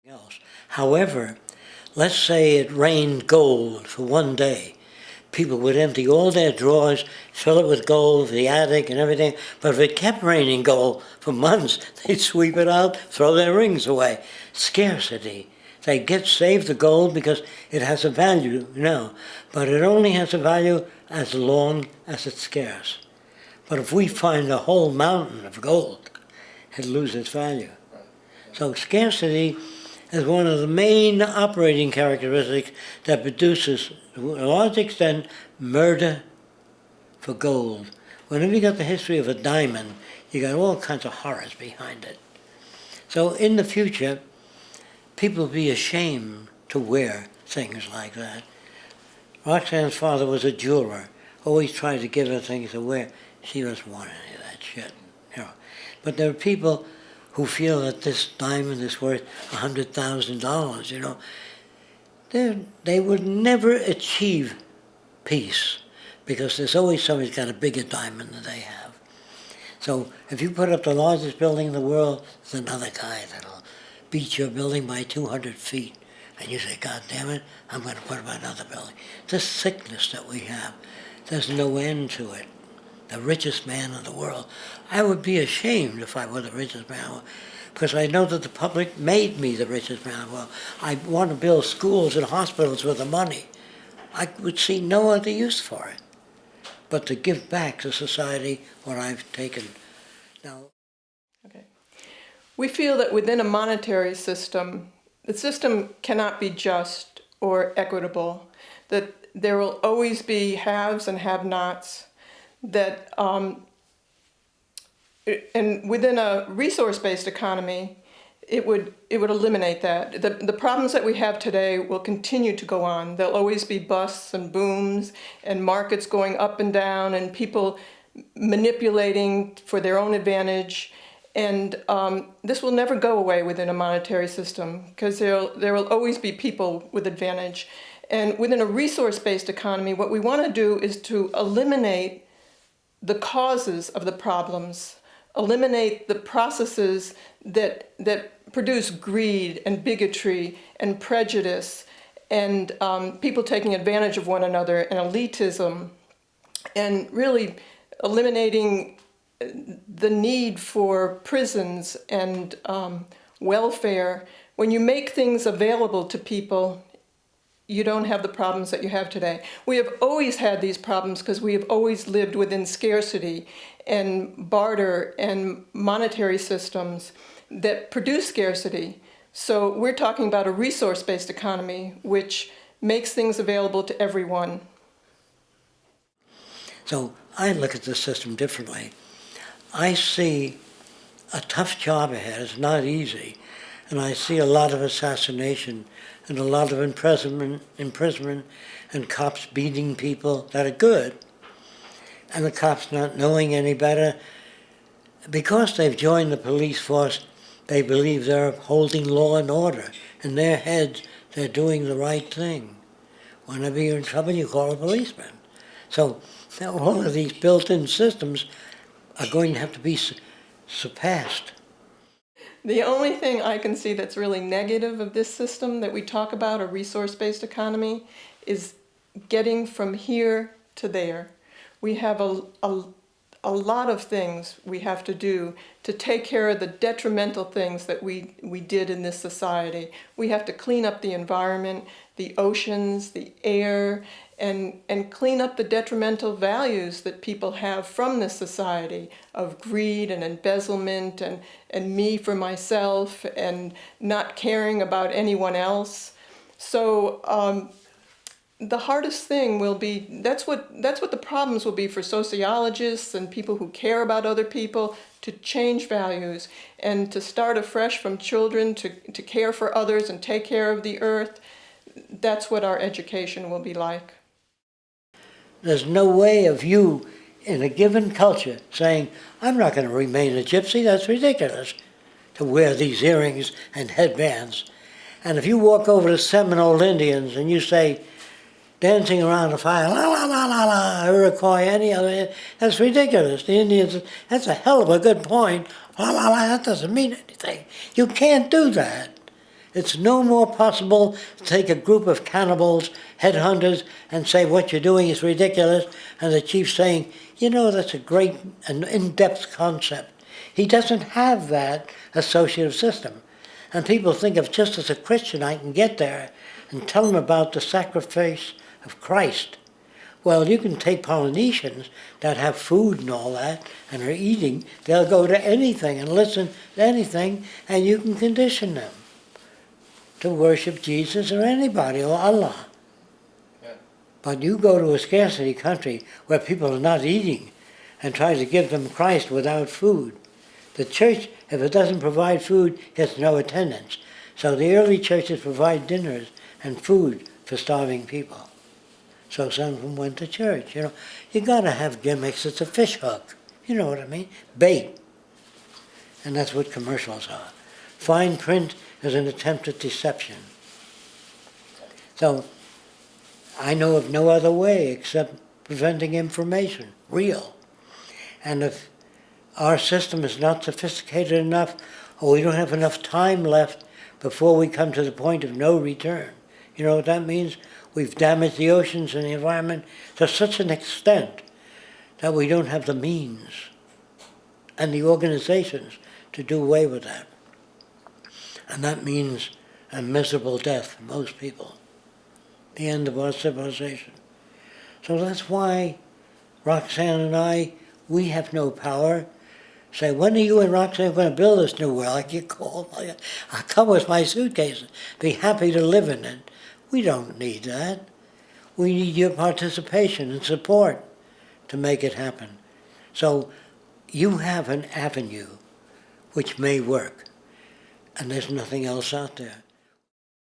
else. However, let's say it rained gold for one day. People would empty all their drawers, fill it with gold, the attic and everything. But if it kept raining gold for months, they'd sweep it out, throw their rings away. Scarcity. They save the gold because it has a value, but it only has a value as long as it's scarce. But if we find a whole mountain of gold, it loses value. So scarcity is one of the main operating characteristics that produces, to a large extent, murder for gold. Whenever you got the history of a diamond, you got all kinds of horrors behind it. So in the future, people will be ashamed to wear things like that. Roxanne's father was a jeweler, always tried to give her things to wear. She doesn't want any of that shit, But there are people who feel that this diamond is worth $100,000, They would never achieve peace because there's always somebody who's got a bigger diamond than they have. So if you put up the largest building in the world, there's another guy that'll beat your building by 200 feet. And you say, God damn it, I'm going to put up another building. This sickness that we have, there's no end to it. The richest man in the world. I would be ashamed if I were the richest man, because I know that the public made me the richest man in the world. I want to build schools and hospitals with the money. I would see no other use for it, but to give back to society what I've taken. Now, okay. We feel that within a monetary system, the system cannot be just or equitable, that there will always be haves and have-nots, that and within a resource-based economy, it would eliminate that. The problems that we have today will continue to go on. There'll always be busts and booms and markets going up and down and people manipulating for their own advantage. And this will never go away within a monetary system because there will always be people with advantage. And within a resource-based economy, what we want to do is to eliminate the causes of the problems, eliminate the processes that produce greed and bigotry and prejudice and people taking advantage of one another and elitism, and really eliminating the need for prisons and welfare. When you make things available to people, you don't have the problems that you have today. We have always had these problems because we have always lived within scarcity and barter and monetary systems that produce scarcity. So we're talking about a resource-based economy which makes things available to everyone. So I look at the system differently. I see a tough job ahead. It's not easy. And I see a lot of assassination and a lot of imprisonment and cops beating people that are good. And the cops not knowing any better. Because they've joined the police force, they believe they're upholding law and order. In their heads, they're doing the right thing. Whenever you're in trouble, you call a policeman. So all of these built-in systems are going to have to be surpassed. The only thing I can see that's really negative of this system that we talk about, a resource-based economy, is getting from here to there. We have a lot of things we have to do to take care of the detrimental things that we did in this society. We have to clean up the environment, the oceans, the air, and clean up the detrimental values that people have from this society of greed and embezzlement and me for myself and not caring about anyone else. So the hardest thing will be, that's what the problems will be for sociologists and people who care about other people, to change values and to start afresh from children to care for others and take care of the earth. That's what our education will be like. There's no way of you, in a given culture, saying, I'm not going to remain a gypsy. That's ridiculous to wear these earrings and headbands. And if you walk over to Seminole Indians and you say, dancing around a fire, la la la la la, Iroquois, any other, that's ridiculous. The Indians, that's a hell of a good point. La la la, that doesn't mean anything. You can't do that. It's no more possible to take a group of cannibals, headhunters, and say what you're doing is ridiculous, and the chief saying, you know, that's a great and in-depth concept. He doesn't have that associative system. And people think of just as a Christian, I can get there and tell them about the sacrifice of Christ. Well, you can take Polynesians that have food and all that and are eating. They'll go to anything and listen to anything, and you can condition them to worship Jesus or anybody or Allah. Yeah. But you go to a scarcity country where people are not eating and try to give them Christ without food. The church, if it doesn't provide food, gets no attendance. So the early churches provide dinners and food for starving people. So some of them went to church. You know, you gotta have gimmicks. It's a fish hook. You know what I mean? Bait. And that's what commercials are. Fine print is an attempt at deception. So I know of no other way except preventing information, real. And if our system is not sophisticated enough, or we don't have enough time left before we come to the point of no return, you know what that means? We've damaged the oceans and the environment to such an extent that we don't have the means and the organizations to do away with that. And that means a miserable death for most people, the end of our civilization. So that's why Roxanne and I, we have no power. Say, when are you and Roxanne going to build this new world? I get called. I'll come with my suitcase and be happy to live in it. We don't need that. We need your participation and support to make it happen. So you have an avenue which may work, and there's nothing else out there.